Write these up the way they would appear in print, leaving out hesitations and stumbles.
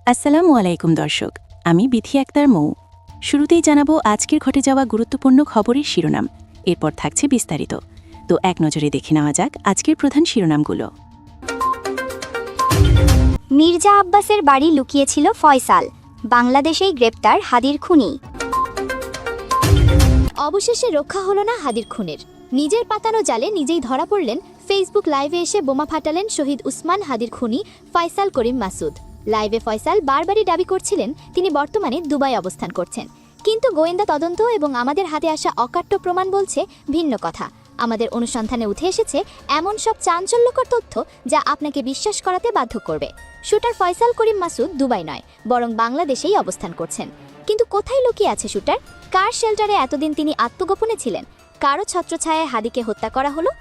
আসসালামু আলাইকুম দর্শক, আমি বিথি আক্তার মৌ। শুরুতেই জানাবো আজকের ঘটে যাওয়া গুরুত্বপূর্ণ খবরের শিরোনাম, এরপর থাকছে বিস্তারিত। তো এক নজরে দেখে নেওয়া যাক আজকের প্রধান শিরোনামগুলো। মির্জা আব্বাসের বাড়ি লুকিয়েছিল ফয়সাল, বাংলাদেশেই গ্রেপ্তার হাদির খুনি। অবশেষে রক্ষা হলো না হাদির খুনের। নিজের পাতানো জালে নিজেই ধরা পড়লেন। ফেসবুক লাইভে এসে বোমা ফাটালেন শহীদ উসমান হাদির খুনি ফয়সাল করিম মাসুদ। লাইভে ফয়সাল বারবারই দাবি করছিলেন তিনি বর্তমানে দুবাই অবস্থান করছেন, কিন্তু গোয়েন্দা তদন্ত এবং আমাদের হাতে আসা অকাট্য প্রমাণ বলছে ভিন্ন কথা। আমাদের অনুসন্ধানে উঠে এসেছে এমন সব চাঞ্চল্যকর তথ্য যা আপনাকে বিশ্বাস করাতে বাধ্য করবে। শুটার ফয়সাল করিম মাসুদ দুবাই নয়, বরং বাংলাদেশেই অবস্থান করছেন। কিন্তু কোথায় লুকিয়ে আছে শুটার? কার শেল্টারে এতদিন তিনি আত্মগোপনে ছিলেন? কারো ছত্রছায়ায় হাদিকে হত্যা করা হলো?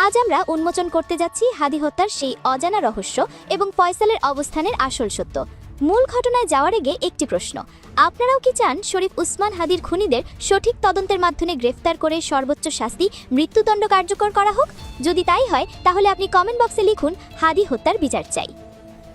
আজ আমরা উন্মোচন করতে যাচ্ছি হাদি হত্যার সেই অজানা রহস্য এবং ফয়সালের অবস্থানের আসল সত্য। মূল ঘটনায় যাওয়ার আগে একটি প্রশ্ন, আপনারাও কি চান শরীফ উসমান হাদির খুনিদের সঠিক তদন্তের মাধ্যমে গ্রেফতার করে সর্বোচ্চ শাস্তি মৃত্যুদণ্ড কার্যকর করা হোক? যদি তাই হয় তাহলে আপনি কমেন্ট বক্সে লিখুন হাদি হত্যার বিচার চাই।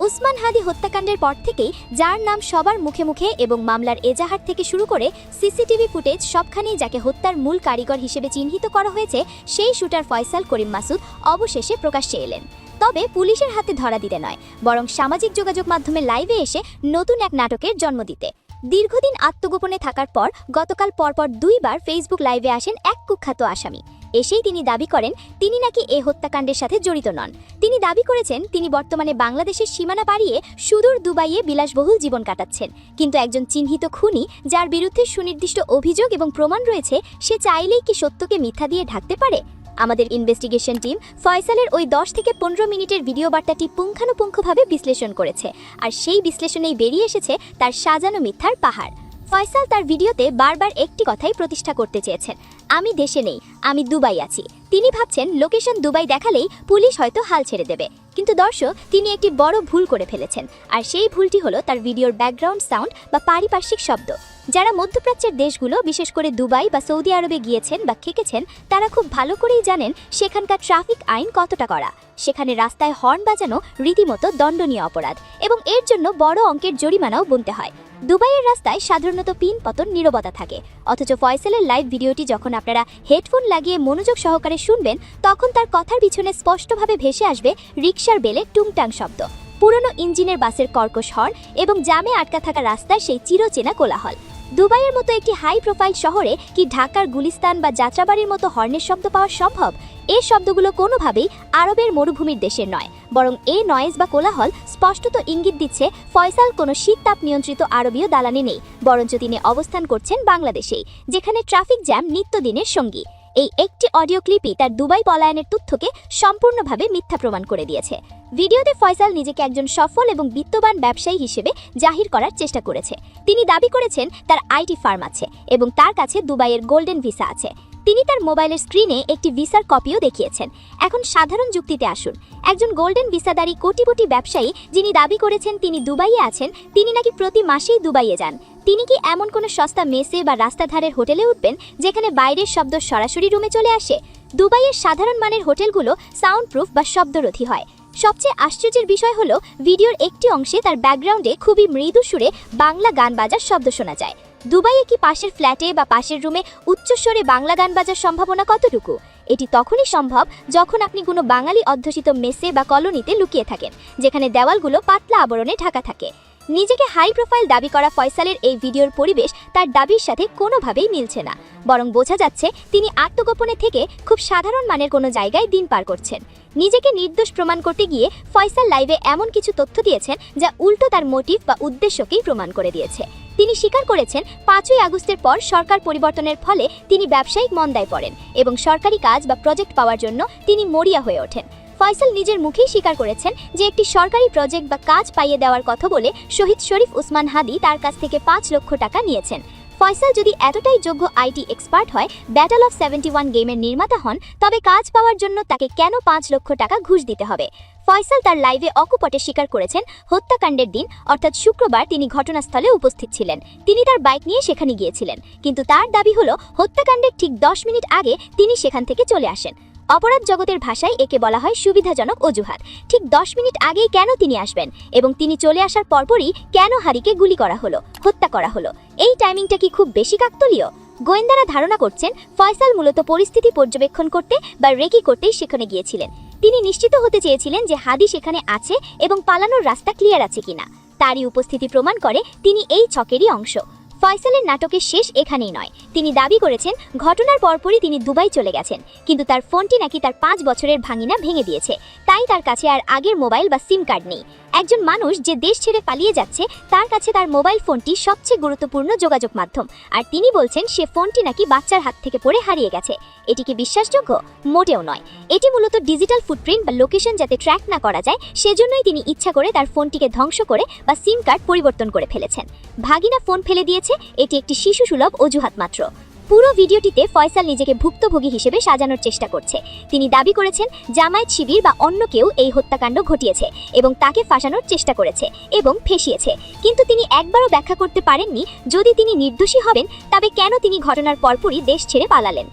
উসমান হাদি হত্যাকাণ্ডের পর থেকেই যার নাম সবার মুখে মুখে এবং মামলার এজাহার থেকে শুরু করে সিসিটিভি ফুটেজ সবখানেই যাকে হত্যার মূল কারিগর হিসেবে চিহ্নিত করা হয়েছে, সেই শুটার ফয়সাল করিম মাসুদ অবশেষে প্রকাশ্যে এলেন। তবে পুলিশের হাতে ধরা দিতে নয়, বরং সামাজিক যোগাযোগ মাধ্যমে লাইভে এসে নতুন এক নাটকের জন্ম দিতে। দীর্ঘদিন আত্মগোপনে থাকার পর গতকাল পরপর দুইবার ফেসবুক লাইভে আসেন এক কুখ্যাত আসামি। এসেই তিনি দাবি করেন তিনি নাকি এ হত্যাকাণ্ডের সাথে জড়িত নন। তিনি দাবি করেছেন তিনি বর্তমানে বাংলাদেশের সীমানা পাড়িয়ে সুদূর দুবাইয়ে বিলাসবহুল জীবন কাটাচ্ছেন, কিন্তু একজন চিহ্নিত খুনি যার বিরুদ্ধে সুনির্দিষ্ট অভিযোগ এবং প্রমাণ রয়েছে, সে চাইলেই কি সত্যকে মিথ্যা দিয়ে ঢাকতে পারে? আমাদের ইনভেস্টিগেশন টিম ফয়সালের ওই 10 থেকে 15 মিনিটের ভিডিও বার্তাটি পুঙ্খানুপুঙ্খভাবে বিশ্লেষণ করেছে, আর সেই বিশ্লেষণেই বেরিয়ে এসেছে তার সাজানো মিথ্যার পাহাড়। ফয়সাল তার ভিডিওতে বারবার একটি কথাই প্রতিষ্ঠা করতে চেয়েছেন, আমি দেশে নেই, আমি দুবাই আছি। তিনি ভাবছেন লোকেশন দুবাই দেখালেই পুলিশ হয়তো হাল ছেড়ে দেবে, কিন্তু দর্শক, তিনি একটি বড় ভুল করে ফেলেছেন। আর সেই ভুলটি হলো তার ভিডিওর ব্যাকগ্রাউন্ড সাউন্ড বা পারিপার্শ্বিক শব্দ। যারা মধ্যপ্রাচ্যের দেশগুলো বিশেষ করে দুবাই বা সৌদি আরবে গিয়েছেন বা থেকেছেন, তারা খুব ভালো করেই জানেন সেখানকার ট্রাফিক আইন কতটা কড়া। সেখানে রাস্তায় হর্ন বাজানো রীতিমতো দণ্ডনীয় অপরাধ, এবং এর জন্য বড় অঙ্কের জরিমানাও গুনতে হয়। দুবাইয়ের রাস্তায় সাধারণত পিন পতন নীরবতা থাকে, অথচ ফয়সালের লাইভ ভিডিওটি যখন আপনারা হেডফোন লাগিয়ে মনোযোগ সহকারে শুনবেন, তখন তার কথার পিছনে স্পষ্টভাবে ভেসে আসবে রিকশার বেলে টুংটাং শব্দ, পুরনো ইঞ্জিনের বাসের কর্কশ হর্ন এবং জামে আটকা থাকা রাস্তার সেই চিরচেনা কোলাহল। দুবাইয়ের মতো একটি হাই প্রোফাইল শহরে কি ঢাকার গুলিস্তান বা যাত্রাবাড়ির মতো হর্নের শব্দ পাওয়া সম্ভব? এই শব্দগুলো কোনোভাবেই আরবের মরুভূমির দেশের নয়, বরং এই নয়েজ বা কোলাহল স্পষ্টত ইঙ্গিত দিচ্ছে ফয়সাল কোনো শীততাপ নিয়ন্ত্রিত আরবীয় দালানে নেই, বরঞ্চ তিনি অবস্থান করছেন বাংলাদেশেই, যেখানে ট্রাফিক জ্যাম নিত্যদিনের সঙ্গী। এই একটি অডিও ক্লিপই তার দুবাই পলায়নের তথ্যকে সম্পূর্ণভাবে মিথ্যা প্রমাণ করে দিয়েছে। ভিডিওতে ফয়সাল নিজেকে একজন সফল এবং বিত্তবান ব্যবসায়ী হিসেবে জাহির করার চেষ্টা করেছে। তিনি দাবি করেছেন তার আইটি ফার্ম আছে এবং তার কাছে দুবাইয়ের গোল্ডেন ভিসা আছে। তিনি তার মোবাইলের স্ক্রিনে একটি ভিসার কপিও দেখিয়েছেন। এখন সাধারণ যুক্তিতে আসুন, একজন গোল্ডেন ভিসাদারী কোটিপতি ব্যবসায়ী যিনি দাবি করেছেন তিনি দুবাইয়ে আছেন, তিনি নাকি প্রতি মাসেই দুবাইয়ে যান। তিনি কি এমন কোনো সস্তা মেসে বা রাস্তাধারের হোটেলে উঠবেন যেখানে বাইরের শব্দ সরাসরি রুমে চলে আসে? দুবাইয়ের সাধারণ মানের হোটেলগুলো সাউন্ড প্রুফ বা শব্দরোধী হয়। সবচেয়ে আশ্চর্যের বিষয় হলো ভিডিওর একটি অংশে তার ব্যাকগ্রাউন্ডে খুবই মৃদু সুরে বাংলা গান বাজার শব্দ শোনা যায়। দুবাইয়ে কি পাশের ফ্ল্যাটে বা পাশের রুমে উচ্চস্বরে বাংলা গান বাজার সম্ভাবনা কতটুকু? এটি তখনই সম্ভব যখন আপনি কোনো বাঙালি অধ্যুষিত মেসে বা কলোনিতে লুকিয়ে থাকেন, যেখানে দেওয়ালগুলো পাতলা আবরণে ঢাকা থাকে। নিজেকে হাই প্রোফাইল দাবি করা ফয়সালের এই ভিডিওর পরিবেশ তার দাবির সাথে কোনোভাবেই মিলছে না, বরং বোঝা যাচ্ছে তিনি আত্মগোপনে থেকে খুব সাধারণ মানের কোনো জায়গায় দিন পার করছেন। নিজেকে নির্দোষ প্রমাণ করতে গিয়ে ফয়সাল লাইভে এমন কিছু তথ্য দিয়েছেন যা উল্টো তার মোটিভ বা উদ্দেশ্যকেই প্রমাণ করে দিয়েছে। তিনি স্বীকার করেছেন 5ই আগস্টের পর সরকার পরিবর্তনের ফলে তিনি ব্যবসায়িক মন্দায় পড়েন এবং সরকারি কাজ বা প্রজেক্ট পাওয়ার জন্য তিনি মরিয়া হয়ে ওঠেন। ফয়সাল নিজের মুখেই স্বীকার করেছেন যে একটি সরকারি প্রজেক্ট বা কাজ পাইয়ে দেওয়ার কথা বলে শহীদ শরীফ উসমান হাদি তার কাছ থেকে 5 লক্ষ টাকা নিয়েছেন। ফয়সাল যদি এতটাই যোগ্য আইটি এক্সপার্ট হয়, ব্যাটল অফ 71 গেমের নির্মাতা হন, তবে কাজ পাওয়ার জন্য তাকে কেন 5 লক্ষ টাকা ঘুষ দিতে হবে? ফয়সাল তার লাইভে অকপটে স্বীকার করেছেন হত্যাকাণ্ডের দিন অর্থাৎ শুক্রবার তিনি ঘটনাস্থলে উপস্থিত ছিলেন। তিনি তার বাইক নিয়ে সেখানে গিয়েছিলেন, কিন্তু তার দাবি হলো হত্যাকাণ্ডের ঠিক 10 মিনিট আগে তিনি সেখান থেকে চলে আসেন। অপরাধ জগতের ভাষায় একে বলা হয় সুবিধাজনক অজুহাত। ঠিক 10 মিনিট আগেই কেন তিনি আসবেন এবং তিনি চলে আসার পরপরই কেন হাদিকে গুলি করা হলো, হত্যা করা হলো? এই টাইমিংটা কি খুব বেশি কাকতালীয়? গোয়েন্দারা ধারণা করছেন ফয়সাল মূলত পরিস্থিতি পর্যবেক্ষণ করতে বা রেকি করতেই সেখানে গিয়েছিলেন। তিনি নিশ্চিত হতে চেয়েছিলেন যে হাদি সেখানে আছে এবং পালানোর রাস্তা ক্লিয়ার আছে কিনা। তারই উপস্থিতি প্রমাণ করে তিনি এই ছকেরই অংশ। ফয়সালের নাটকের শেষ এখানেই নয়। তিনি দাবি করেছেন ঘটনার পরপরই তিনি দুবাই চলে গেছেন, কিন্তু তার ফোনটি নাকি তার 5 বছরের ভাঙিনা ভেঙে দিয়েছে। তাই তার কাছে আর আগের মোবাইল বা সিম কার্ড নেই। একজন মানুষ যে দেশ ছেড়ে পালিয়ে যাচ্ছে তার কাছে তার মোবাইল ফোনটি সবচেয়ে গুরুত্বপূর্ণ যোগাযোগ মাধ্যম, আর তিনি বলছেন সে ফোনটি নাকি বাচ্চার হাত থেকে পড়ে হারিয়ে গেছে। এটি কি বিশ্বাসযোগ্য? মোটেও নয়। এটি মূলত ডিজিটাল ফুটপ্রিন্ট বা লোকেশন যাতে ট্র্যাক না করা যায় সেজন্যই তিনি ইচ্ছা করে তার ফোনটিকে ধ্বংস করে বা সিম কার্ড পরিবর্তন করে ফেলেছেন। ভাগিনা ফোন ফেলে দিয়েছে, এটি একটি শিশু সুলভ অজুহাত মাত্র। পুরো ভিডিওটিতে ফয়সাল নিজেকে ভুক্তভোগী হিসেবে সাজানোর চেষ্টা করছে। তিনি দাবি করেছেন জামায়াত শিবির বা অন্য কেউ এই হত্যাকাণ্ড ঘটিয়েছে এবং তাকে ফাঁসানোর চেষ্টা করেছে এবং ফেঁসিয়েছে। কিন্তু তিনি একবারও ব্যাখ্যা করতে পারেননি যদি তিনি নির্দোষী হবেন তবে কেন তিনি ঘটনার পরপরই দেশ ছেড়ে পালালেন।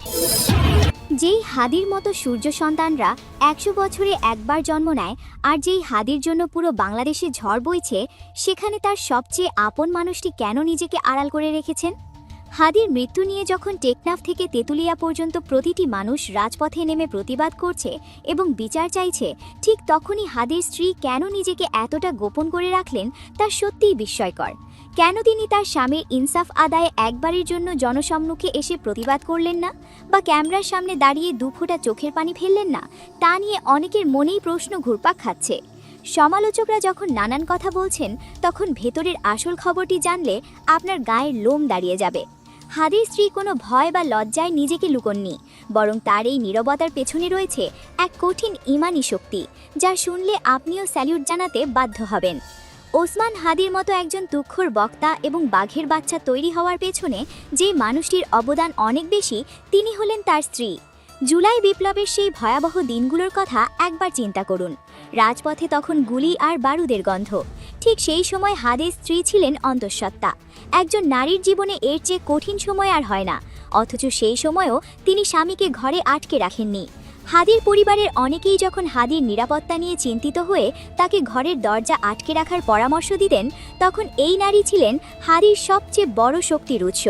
যেই হাদির মতো সূর্য সন্তানরা 100 বছরে একবার জন্ম নেয়, আর যেই হাদির জন্য পুরো বাংলাদেশে ঝড় বইছে, সেখানে তার সবচেয়ে আপন মানুষটি কেন নিজেকে আড়াল করে রেখেছেন? হাদির মৃত্যু নিয়ে যখন টেকনাফ থেকে তেঁতুলিয়া পর্যন্ত প্রতিটি মানুষ রাজপথে নেমে প্রতিবাদ করছে এবং বিচার চাইছে, ঠিক তখনই হাদির স্ত্রী কেন নিজেকে এতটা গোপন করে রাখলেন তা সত্যিই বিস্ময়কর। কেন তিনি তার স্বামীর ইনসাফ আদায়ে একবারের জন্য জনসম্মুখে এসে প্রতিবাদ করলেন না, বা ক্যামেরার সামনে দাঁড়িয়ে দুফোঁটা চোখের পানি ফেললেন না, তা নিয়ে অনেকের মনেই প্রশ্ন ঘুরপাক খাচ্ছে। সমালোচকরা যখন নানান কথা বলছেন তখন ভেতরের আসল খবরটি জানলে আপনার গায়ের লোম দাঁড়িয়ে যাবে। হাদির স্ত্রী কোনো ভয় বা লজ্জায় নিজেকে লুকোননি, বরং তার এই নীরবতার পেছনে রয়েছে এক কঠিন ঈমানি শক্তি, যা শুনলে আপনিও স্যালিউট জানাতে বাধ্য হবেন। ওসমান হাদির মতো একজন তুখোড় বক্তা এবং বাঘের বাচ্চা তৈরি হওয়ার পেছনে যে মানুষটির অবদান অনেক বেশি, তিনি হলেন তার স্ত্রী। জুলাই বিপ্লবের সেই ভয়াবহ দিনগুলোর কথা একবার চিন্তা করুন। রাজপথে তখন গুলি আর বারুদের গন্ধ। ঠিক সেই সময় হাদির স্ত্রী ছিলেন অন্তঃসত্ত্বা। একজন নারীর জীবনে এর চেয়ে কঠিন সময় আর হয় না, অথচ সেই সময়ও তিনি স্বামীকে ঘরে আটকে রাখেননি। হাদির পরিবারের অনেকেই যখন হাদির নিরাপত্তা নিয়ে চিন্তিত হয়ে তাকে ঘরের দরজা আটকে রাখার পরামর্শ দিতেন, তখন এই নারী ছিলেন হাদির সবচেয়ে বড় শক্তির উৎস।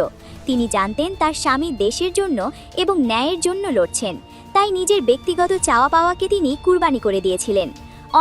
তিনি জানতেন তার স্বামী দেশের জন্য এবং ন্যায়ের জন্য লড়ছেন, তাই নিজের ব্যক্তিগত চাওয়া পাওয়াকে তিনি কুরবানি করে দিয়েছিলেন।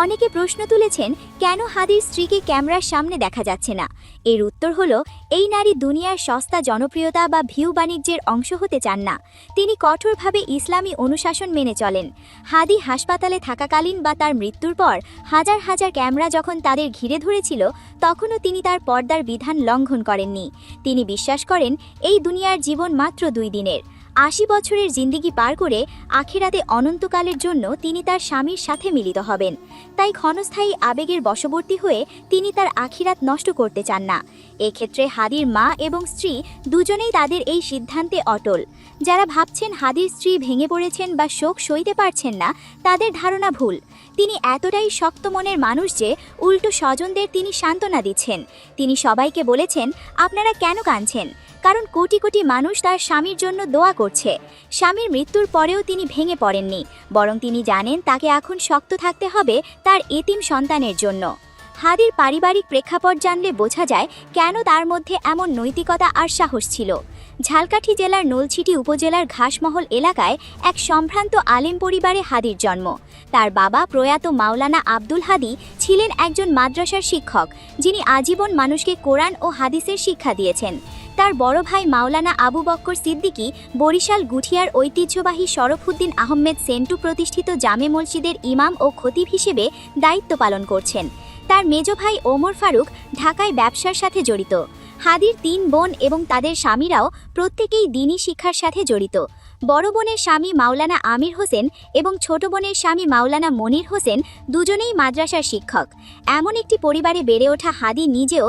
অনেকে প্রশ্ন তুলেছেন কেন হাদির স্ত্রীকে ক্যামেরার সামনে দেখা যাচ্ছে না। এর উত্তর হলো, এই নারী দুনিয়ার সস্তা জনপ্রিয়তা বা ভিউ বাণিজ্যের অংশ হতে চান না। তিনি কঠোরভাবে ইসলামী অনুশাসন মেনে চলেন। হাদি হাসপাতালে থাকাকালীন বা তার মৃত্যুর পর হাজার হাজার ক্যামেরা যখন তাদের ঘিরে ধরেছিল, তখনও তিনি তার পর্দার বিধান লঙ্ঘন করেননি। তিনি বিশ্বাস করেন এই দুনিয়ার জীবন মাত্র 2 দিনের। 80 বছরের জিন্দিগি পার করে আখিরাতে অনন্তকালের জন্য তিনি তার স্বামীর সাথে মিলিত হবেন। তাই ক্ষণস্থায়ী আবেগের বশবর্তী হয়ে তিনি তার আখিরাত নষ্ট করতে চান না। এক্ষেত্রে হাদির মা এবং স্ত্রী দুজনেই তাদের এই সিদ্ধান্তে অটল। যারা ভাবছেন হাদির স্ত্রী ভেঙে পড়েছেন বা শোক সইতে পারছেন না, তাদের ধারণা ভুল। তিনি এতটাই শক্ত মনের মানুষ যে উল্টো স্বজনদের তিনি সান্ত্বনা দিচ্ছেন। তিনি সবাইকে বলেছেন, আপনারা কেন কাঁদছেন? কারণ কোটি কোটি মানুষ তার স্বামীর জন্য দোয়া করছে। স্বামীর মৃত্যুর পরেও তিনি ভেঙে পড়েননি, বরং তিনি জানেন তাকে এখন শক্ত থাকতে হবে তার এতিম সন্তানের জন্য। হাদির পারিবারিক প্রেক্ষাপট জানলে বোঝা যায় কেন তার মধ্যে এমন নৈতিকতা আর সাহস ছিল। ঝালকাঠি জেলার নলছিটি উপজেলার ঘাসমহল এলাকায় এক সম্ভ্রান্ত আলেম পরিবারে হাদির জন্ম। তার বাবা প্রয়াত মাওলানা আব্দুল হাদি ছিলেন একজন মাদ্রাসার শিক্ষক, যিনি আজীবন মানুষকে কোরআন ও হাদিসের শিক্ষা দিয়েছেন। তার বড় ভাই মাওলানা আবু বক্কর সিদ্দিকী বরিশাল গুঠিয়ার ঐতিহ্যবাহী শরফুদ্দিন আহমেদ সেন্টু প্রতিষ্ঠিত জামে মসজিদের ইমাম ও খতিব হিসেবে দায়িত্ব পালন করছেন। তার মেজ ভাই ওমর ফারুক ঢাকায় ব্যবসার সাথে জড়িত। হাদির 3 বোন এবং তাদের স্বামীরাও প্রত্যেকেই দ্বীনি শিক্ষার সাথে জড়িত। বড় বোনের স্বামী মাওলানা আমির হোসেন এবং ছোট বোনের স্বামী মাওলানা মনির হোসেন দুজনেই মাদ্রাসার শিক্ষক। এমন একটি পরিবারে বেড়ে ওঠা হাদি নিজেও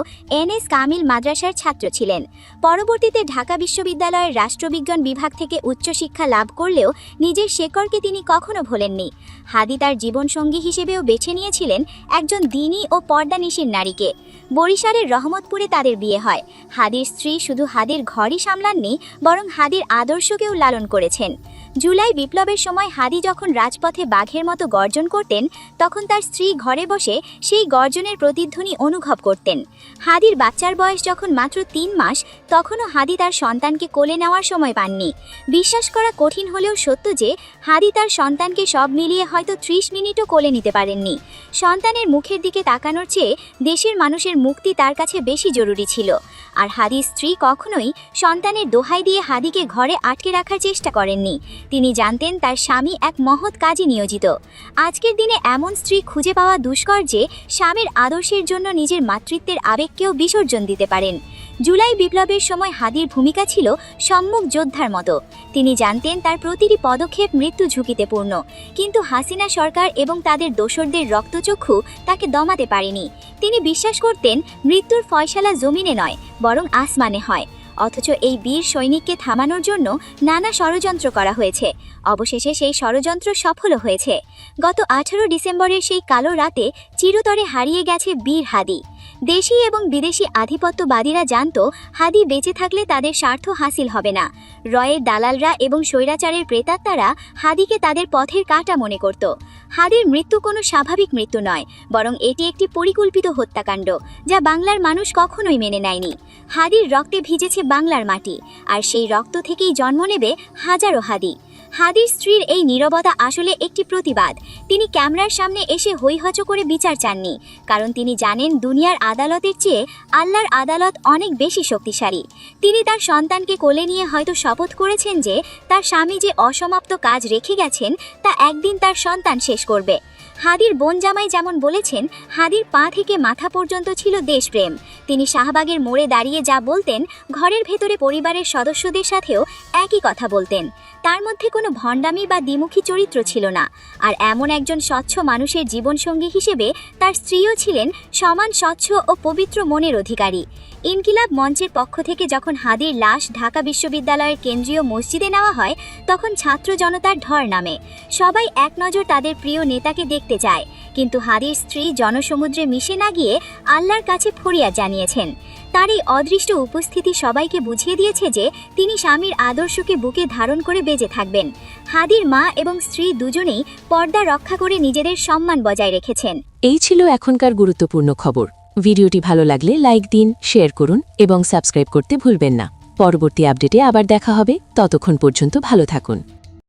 NS কামিল মাদ্রাসার ছাত্র ছিলেন। পরবর্তীতে ঢাকা বিশ্ববিদ্যালয়ের রাষ্ট্রবিজ্ঞান বিভাগ থেকে উচ্চশিক্ষা লাভ করলেও নিজের শেকড়কে তিনি কখনো ভোলেননি। হাদি তার জীবনসঙ্গী হিসেবেও বেছে নিয়েছিলেন একজন দ্বীনি ও পর্দানিশীর নারীকে। বরিশালের রহমতপুরে তাদের বিয়ে হয়। হাদির স্ত্রী শুধু হাদির ঘরই সামলাননি, বরং হাদির আদর্শকেও লালন করেছেন। জুলাই বিপ্লবের সময় হাদি যখন রাজপথে বাঘের মতো গর্জন করতেন তখন তার স্ত্রী ঘরে বসে সেই গর্জনের প্রতিধ্বনি অনুভব করতেন। হাদির বাচ্চার বয়স যখন মাত্র 3 মাস তখনও হাদি তার সন্তানকে কোলে নেওয়ার সময় পাননি। বিশ্বাস করা কঠিন হলেও সত্য যে হাদি তার সন্তানকে সব মিলিয়ে হয়তো 30 মিনিটও কোলে নিতে পারেননি। সন্তানের মুখের দিকে তাকানোর চেয়ে দেশের মানুষের মুক্তি তার কাছে বেশি জরুরি ছিল। আর হাদির স্ত্রী কখনোই সন্তানের দোহাই দিয়ে হাদিকে ঘরে আটকে রাখার চেষ্টা করেননি। তিনি জানতেন তার স্বামী এক মহৎ কাজে নিয়োজিত। আজকের দিনে এমন স্ত্রী খুঁজে পাওয়া দুষ্কর যে স্বামীর আদর্শের জন্য নিজের মাতৃত্বের আবেগকেও বিসর্জন দিতে পারেন। জুলাই বিপ্লবের সময় হাদির ভূমিকা ছিল সম্মুখ যোদ্ধার মতো। তিনি জানতেন তার প্রতিটি পদক্ষেপ মৃত্যু ঝুঁকিতে পূর্ণ, কিন্তু হাসিনা সরকার এবং তাদের দোসরদের রক্তচক্ষু তাকে দমাতে পারেনি। তিনি বিশ্বাস করতেন মৃত্যুর ফয়সালা জমিনে নয় বরং আসমানে হয়। অথচ এই বীর সৈনিককে থামানোর জন্য নানা ষড়যন্ত্র করা হয়েছে। অবশেষে সেই ষড়যন্ত্র সফল হয়েছে। গত 18 ডিসেম্বরের সেই কালো রাতে চিরতরে হারিয়ে গেছে বীর হাদি। দেশি এবং বিদেশি আধিপত্যবাদীরা জানত হাদি বেঁচে থাকলে তাদের স্বার্থ হাসিল হবে না। রয়ের দালালরা এবং স্বৈরাচারের প্রেতাত্মারা হাদিকে তাদের পথের কাঁটা মনে করত। হাদির মৃত্যু কোনো স্বাভাবিক মৃত্যু নয়, বরং এটি একটি পরিকল্পিত হত্যাকাণ্ড যা বাংলার মানুষ কখনোই মেনে নেয়নি। হাদির রক্তে ভিজেছে বাংলার মাটি, আর সেই রক্ত থেকেই জন্ম নেবে হাজারো হাদি। হাদির স্ত্রীর এই নীরবতা আসলে একটি প্রতিবাদ। তিনি ক্যামেরার সামনে এসে হৈহচ করে বিচার চাননি, কারণ তিনি জানেন দুনিয়ার আদালতের চেয়ে আল্লাহর আদালত অনেক বেশি শক্তিশালী। তিনি তার সন্তানকে কোলে নিয়ে হয়তো শপথ করেছেন যে তার স্বামী যে অসমাপ্ত কাজ রেখে গেছেন তা একদিন তার সন্তান শেষ করবে। হাদির বোন জামাই যেমন বলেছেন, হাদির পা থেকে মাথা পর্যন্ত ছিল দেশপ্রেম। তিনি শাহবাগের মোড়ে দাঁড়িয়ে যা বলতেন, ঘরের ভেতরে পরিবারের সদস্যদের সাথেও একই কথা বলতেন। তার মধ্যে কোনো ভণ্ডামি বা দ্বিমুখী চরিত্র ছিল না। আর এমন একজন স্বচ্ছ মানুষের জীবনসঙ্গী হিসেবে তার স্ত্রীও ছিলেন সমান স্বচ্ছ ও পবিত্র মনের অধিকারী। ইনকিলাব মঞ্চের পক্ষ থেকে যখন হাদির লাশ ঢাকা বিশ্ববিদ্যালয়ের কেন্দ্রীয় মসজিদে নেওয়া হয় তখন ছাত্র জনতার ঢল নামে। সবাই এক নজর তাদের প্রিয় নেতাকে দেখতে চায়, কিন্তু হাদির স্ত্রী জনসমুদ্রে মিশে না গিয়ে আল্লাহর কাছে ফরিয়াদ জানিয়েছেন। তার এই অদৃষ্ট উপস্থিতি সবাইকে বুঝিয়ে দিয়েছে যে তিনি স্বামীর আদর্শকে বুকে ধারণ করে বেঁচে থাকবেন। হাদির মা এবং স্ত্রী দুজনেই পর্দা রক্ষা করে নিজেদের সম্মান বজায় রেখেছেন। এই ছিল এখনকার গুরুত্বপূর্ণ খবর। ভিডিওটি ভালো লাগলে লাইক দিন, শেয়ার করুন এবং সাবস্ক্রাইব করতে ভুলবেন না। পরবর্তী আপডেটে আবার দেখা হবে। ততক্ষণ পর্যন্ত ভালো থাকুন।